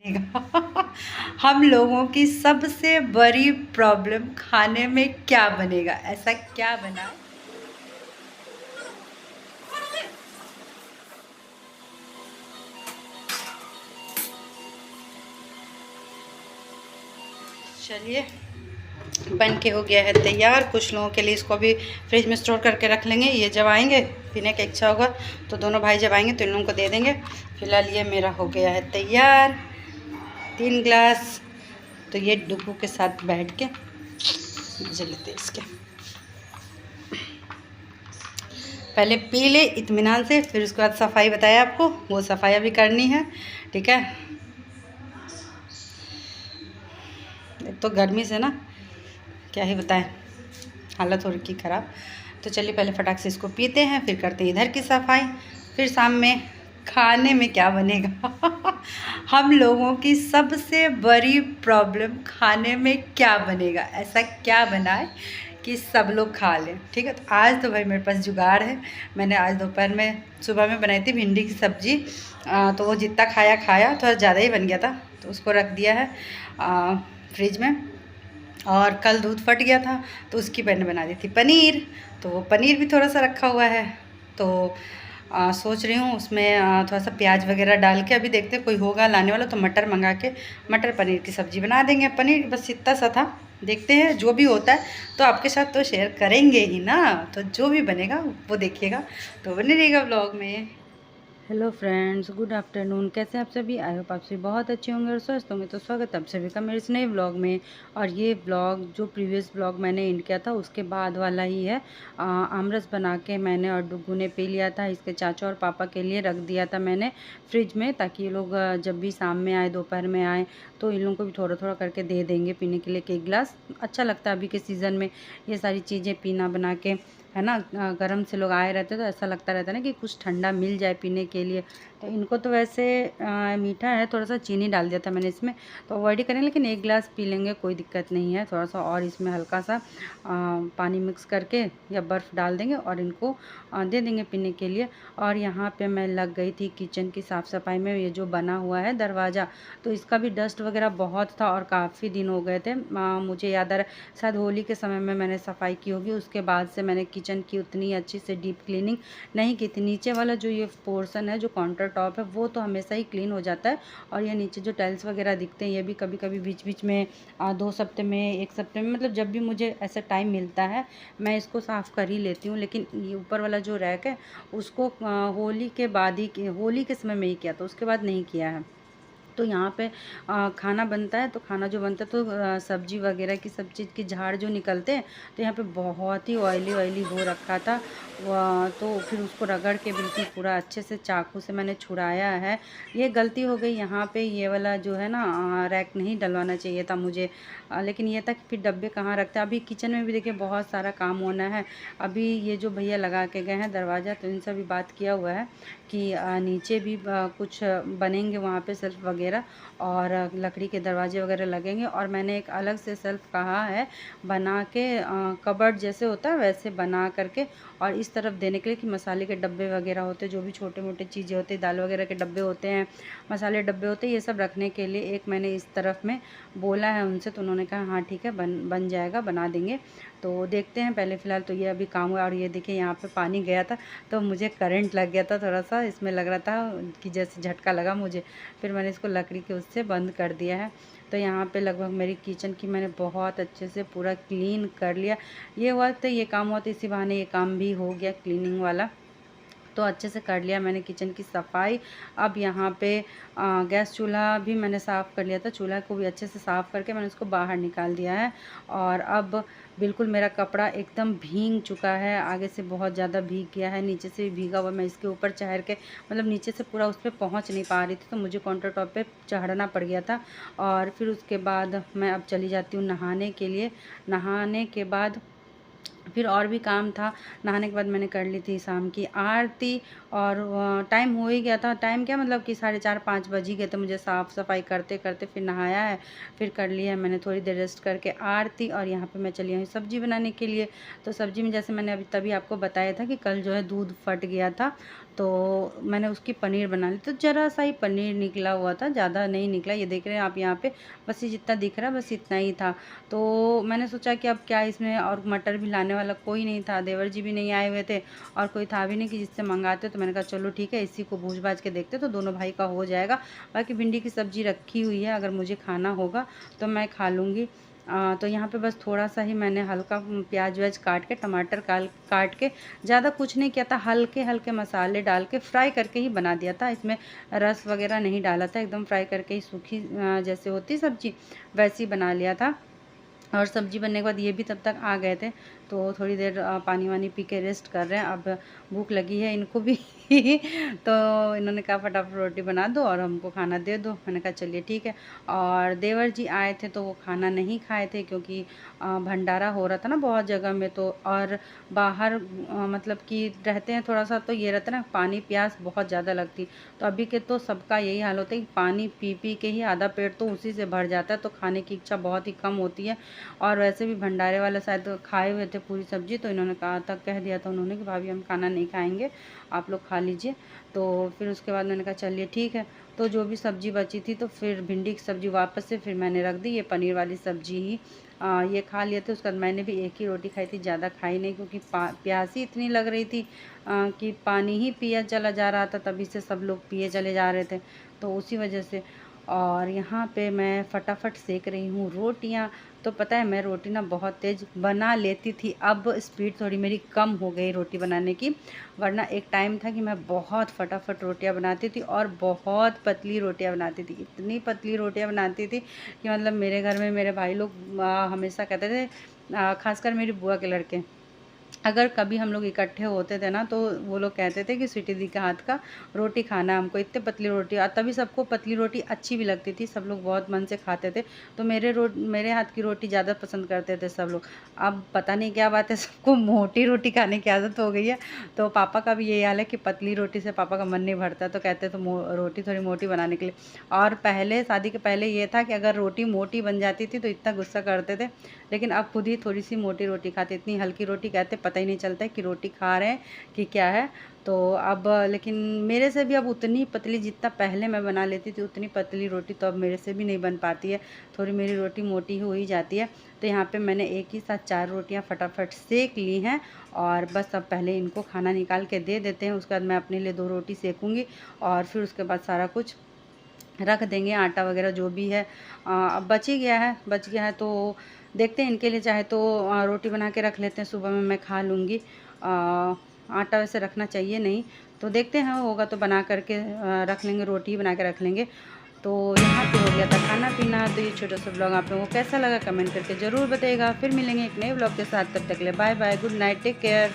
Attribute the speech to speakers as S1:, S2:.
S1: हम लोगों की सबसे बड़ी प्रॉब्लम खाने में क्या बनेगा, ऐसा क्या बना। चलिए, बन के हो गया है तैयार। कुछ लोगों के लिए इसको भी फ्रिज में स्टोर करके रख लेंगे। ये जब आएंगे पीने का इच्छा होगा तो दोनों भाई जब आएंगे तो इन लोगों को दे देंगे। फिलहाल ये मेरा हो गया है तैयार 3 ग्लास। तो ये डुगू के साथ बैठ के मजे लेते हैं इसके। पहले पी ले इत्मीनान से, फिर उसके बाद सफाई बताया आपको, वो सफाई अभी करनी है। ठीक है, एक तो गर्मी से ना क्या ही बताएं, हालत हो रखी ख़राब। तो चलिए पहले फटाक से इसको पीते हैं, फिर करते हैं इधर की सफाई, फिर शाम में खाने में क्या बनेगा। हम लोगों की सबसे बड़ी प्रॉब्लम खाने में क्या बनेगा, ऐसा क्या बनाए कि सब लोग खा लें। ठीक है, तो आज तो भाई मेरे पास जुगाड़ है। मैंने आज दोपहर में सुबह में बनाई थी भिंडी की सब्ज़ी, तो वो जितना खाया थोड़ा ज़्यादा ही बन गया था, तो उसको रख दिया है फ्रिज में। और कल दूध फट गया था तो उसकी मैंने बना दी थी पनीर, तो वो पनीर भी थोड़ा सा रखा हुआ है। तो सोच रही हूँ उसमें थोड़ा सा प्याज वगैरह डाल के, अभी देखते कोई होगा लाने वाला तो मटर मंगा के मटर पनीर की सब्ज़ी बना देंगे। पनीर बस इतना सा था, देखते हैं जो भी होता है तो आपके साथ तो शेयर करेंगे ही ना। तो जो भी बनेगा वो देखिएगा, तो बने रहिएगा व्लॉग में। Hello friends, good afternoon. कैसे आप सभी? आई होप आप सभी बहुत अच्छे होंगे और स्वस्थ होंगे। तो स्वागत है आप सभी का मेरे इस नए व्लॉग में। और ये व्लॉग जो प्रीवियस व्लॉग मैंने एंड किया था उसके बाद वाला ही है। आमरस बना के मैंने और डुगू ने पी लिया था। इसके चाचा और पापा के लिए रख दिया था मैंने फ्रिज में, ताकि ये लोग जब भी शाम में आए दोपहर में आए तो इन लोगों को भी थोड़ा थोड़ा करके दे देंगे पीने के लिए। एक गिलास अच्छा लगता है अभी के सीज़न में ये सारी चीज़ें पीना बना के, है ना। गर्म से लोग आए रहते तो ऐसा लगता रहता है ना कि कुछ ठंडा मिल जाए पीने के लिए। तो इनको तो वैसे मीठा है, थोड़ा सा चीनी डाल दिया था मैंने इसमें, तो अवॉइड ही करें, लेकिन 1 गिलास पी लेंगे कोई दिक्कत नहीं है। थोड़ा सा और इसमें हल्का सा पानी मिक्स करके या बर्फ़ डाल देंगे और इनको दे देंगे पीने के लिए। और यहाँ पे मैं लग गई थी किचन की साफ़ सफाई में। ये जो बना हुआ है दरवाज़ा, तो इसका भी डस्ट वगैरह बहुत था और काफ़ी दिन हो गए थे। मुझे याद आ रहा है शायद होली के समय में मैंने सफाई की होगी, उसके बाद से मैंने किचन की उतनी अच्छी से डीप क्लीनिंग नहीं की थी। नीचे वाला जो ये पोर्शन है जो काउंटर टॉप है वो तो हमेशा ही क्लीन हो जाता है, और ये नीचे जो टाइल्स वगैरह दिखते हैं ये भी कभी कभी बीच बीच में 2 हफ्ते में 1 हफ्ते में, मतलब जब भी मुझे ऐसा टाइम मिलता है मैं इसको साफ़ कर ही लेती हूँ। लेकिन ये ऊपर वाला जो रैक है उसको होली के बाद ही, होली के समय में ही किया, तो उसके बाद नहीं किया है। तो यहाँ पे खाना बनता है, तो खाना जो बनता है तो सब्जी वगैरह की सब चीज़ की झाड़ जो निकलते हैं, तो यहाँ पे बहुत ही ऑयली ऑयली हो रखा था। तो फिर उसको रगड़ के बिल्कुल पूरा अच्छे से चाकू से मैंने छुड़ाया है। ये गलती हो गई यहाँ पे, ये वाला जो है ना रैक नहीं डलवाना चाहिए था मुझे। लेकिन ये था कि फिर डब्बे कहाँ रखते हैं। अभी किचन में भी देखिए बहुत सारा काम होना है। अभी ये जो भैया लगा के गए हैं दरवाज़ा, तो इनसे भी बात किया हुआ है कि नीचे भी कुछ बनेंगे वहाँ पे सेल्फ वगैरह, और लकड़ी के दरवाजे वगैरह लगेंगे। और मैंने एक अलग से सेल्फ कहा है बना के, कबर्ड जैसे होता है वैसे बना करके, और इस तरफ देने के लिए कि मसाले के डब्बे वगैरह होते हैं, जो भी छोटे मोटे चीज़ें होती हैं, दाल वगैरह के डब्बे होते हैं, मसाले डब्बे होते हैं, ये सब रखने के लिए एक मैंने इस तरफ में बोला है उनसे। तो उन्होंने कहा हाँ ठीक है, बन जाएगा, बना देंगे। तो देखते हैं, पहले फ़िलहाल तो ये अभी काम हुआ। और ये देखिए यहाँ पे पानी गया था तो मुझे करंट लग गया था, थोड़ा सा इसमें लग रहा था कि जैसे झटका लगा मुझे। फिर मैंने इसको लकड़ी के उससे बंद कर दिया है। तो यहाँ पे लगभग मेरी किचन की मैंने बहुत अच्छे से पूरा क्लीन कर लिया। ये हुआ तो ये काम हुआ, तो इसी बहाने ये काम भी हो गया क्लीनिंग वाला। तो अच्छे से कर लिया मैंने किचन की सफाई। अब यहाँ पे गैस चूल्हा भी मैंने साफ़ कर लिया था, चूल्हा को भी अच्छे से साफ़ करके मैंने उसको बाहर निकाल दिया है। और अब बिल्कुल मेरा कपड़ा एकदम भीग चुका है, आगे से बहुत ज़्यादा भीग गया है, नीचे से भी भीगा हुआ। मैं इसके ऊपर चढ़ के, मतलब नीचे से पूरा उस पर पहुँच नहीं पा रही थी, तो मुझे काउंटर टॉप पे चढ़ना पड़ गया था। और फिर उसके बाद मैं अब चली जाती हूँ नहाने के लिए। नहाने के बाद फिर और भी काम था। नहाने के बाद मैंने कर ली थी शाम की आरती, और टाइम हो ही गया था। टाइम क्या, मतलब कि 4:30-5 बज ही गए थे मुझे साफ़ सफाई करते करते। फिर नहाया है, फिर कर लिया है मैंने थोड़ी देर रेस्ट करके आरती। और यहाँ पे मैं चली आई सब्ज़ी बनाने के लिए। तो सब्ज़ी में जैसे मैंने अभी तभी आपको बताया था कि कल जो है दूध फट गया था, तो मैंने उसकी पनीर बना ली। तो ज़रा सा ही पनीर निकला हुआ था, ज़्यादा नहीं निकला। ये देख रहे हैं आप यहाँ पे, बस ये जितना दिख रहा है बस इतना ही था। तो मैंने सोचा कि अब क्या इसमें, और मटर भी लाने वाला कोई नहीं था, देवर जी भी नहीं आए हुए थे और कोई था भी नहीं कि जिससे मंगाते। तो मैंने कहा चलो ठीक है, इसी को भूज भाज के देखते तो दोनों भाई का हो जाएगा। बाकी भिंडी की सब्ज़ी रखी हुई है, अगर मुझे खाना होगा तो मैं खा लूँगी। तो यहाँ पे बस थोड़ा सा ही मैंने हल्का प्याज व्याज काट के, टमाटर काट के, ज़्यादा कुछ नहीं किया था, हल्के हल्के मसाले डाल के फ्राई करके ही बना दिया था। इसमें रस वगैरह नहीं डाला था, एकदम फ्राई करके ही सूखी जैसे होती सब्ज़ी वैसी बना लिया था। और सब्ज़ी बनने के बाद ये भी तब तक आ गए थे, तो थोड़ी देर पानी वानी पी के रेस्ट कर रहे हैं। अब भूख लगी है इनको भी तो इन्होंने कहा फटाफट रोटी बना दो और हमको खाना दे दो। मैंने कहा चलिए ठीक है। और देवर जी आए थे तो वो खाना नहीं खाए थे, क्योंकि भंडारा हो रहा था ना बहुत जगह में। तो और बाहर मतलब कि रहते हैं थोड़ा सा, तो ये रहता है ना, पानी प्यास बहुत ज़्यादा लगती। तो अभी के तो सबका यही हाल होता है कि पानी पी पी के ही आधा पेट तो उसी से भर जाता है, तो खाने की इच्छा बहुत ही कम होती है। और वैसे भी भंडारे वाला शायद खाए हुए थे पूरी सब्ज़ी, तो इन्होंने कहा था, कह दिया था उन्होंने कि भाभी हम खाना नहीं खाएंगे, आप लोग खा लीजिए। तो फिर उसके बाद मैंने कहा चलिए ठीक है। तो जो भी सब्ज़ी बची थी, तो फिर भिंडी की सब्ज़ी वापस से फिर मैंने रख दी। ये पनीर वाली सब्ज़ी ही ये खा लिए थे। उसके बाद मैंने भी एक ही रोटी खाई थी, ज़्यादा खाई नहीं, क्योंकि प्यास ही इतनी लग रही थी कि पानी ही पिया चला जा रहा था, तभी से सब लोग पिए चले जा रहे थे, तो उसी वजह से। और यहाँ पे मैं फटाफट सेक रही हूँ रोटियाँ। तो पता है मैं रोटी ना बहुत तेज़ बना लेती थी, अब स्पीड थोड़ी मेरी कम हो गई रोटी बनाने की। वरना एक टाइम था कि मैं बहुत फटाफट रोटियाँ बनाती थी और बहुत पतली रोटियाँ बनाती थी। इतनी पतली रोटियाँ बनाती थी कि मतलब मेरे घर में मेरे भाई लोग हमेशा कहते थे, खासकर मेरी बुआ के लड़के, अगर कभी हम लोग इकट्ठे होते थे ना, तो वो लोग कहते थे कि स्वीटी दी के हाथ का रोटी खाना है हमको, इतने पतली रोटी। और तभी सबको पतली रोटी अच्छी भी लगती थी, सब लोग बहुत मन से खाते थे। तो मेरे हाथ की रोटी ज़्यादा पसंद करते थे सब लोग। अब पता नहीं क्या बात है, सबको मोटी रोटी खाने की आदत हो गई है। तो पापा का भी यही हाल है कि पतली रोटी से पापा का मन नहीं भरता, तो कहते तो रोटी थोड़ी मोटी बनाने के लिए। और पहले, शादी के पहले ये था कि अगर रोटी मोटी बन जाती थी तो इतना गुस्सा करते थे, लेकिन अब खुद ही थोड़ी सी मोटी रोटी खाते। इतनी हल्की रोटी कहते पता ही नहीं चलता है कि रोटी खा रहे हैं कि क्या है। तो अब लेकिन मेरे से भी अब उतनी पतली, जितना पहले मैं बना लेती थी उतनी पतली रोटी तो अब मेरे से भी नहीं बन पाती है, थोड़ी मेरी रोटी मोटी हो ही जाती है। तो यहाँ पे मैंने एक ही साथ 4 रोटियाँ फटाफट सेक ली हैं, और बस अब पहले इनको खाना निकाल के दे देते हैं। उसके बाद मैं अपने लिए 2 रोटी सेकूँगी, और फिर उसके बाद सारा कुछ रख देंगे, आटा वगैरह जो भी है। अब बच गया है तो देखते हैं इनके लिए, चाहे तो रोटी बना के रख लेते हैं, सुबह में मैं खा लूँगी। आटा वैसे रखना चाहिए नहीं, तो देखते हैं होगा तो बना करके रख लेंगे, रोटी ही बना के रख लेंगे। तो यहाँ पे हो गया था खाना पीना। तो ये छोटा सा ब्लॉग आप लोगों को कैसा लगा कमेंट करके ज़रूर बताइएगा। फिर मिलेंगे एक नए ब्लॉग के साथ, तब तक के लिए bye bye, good night, take care.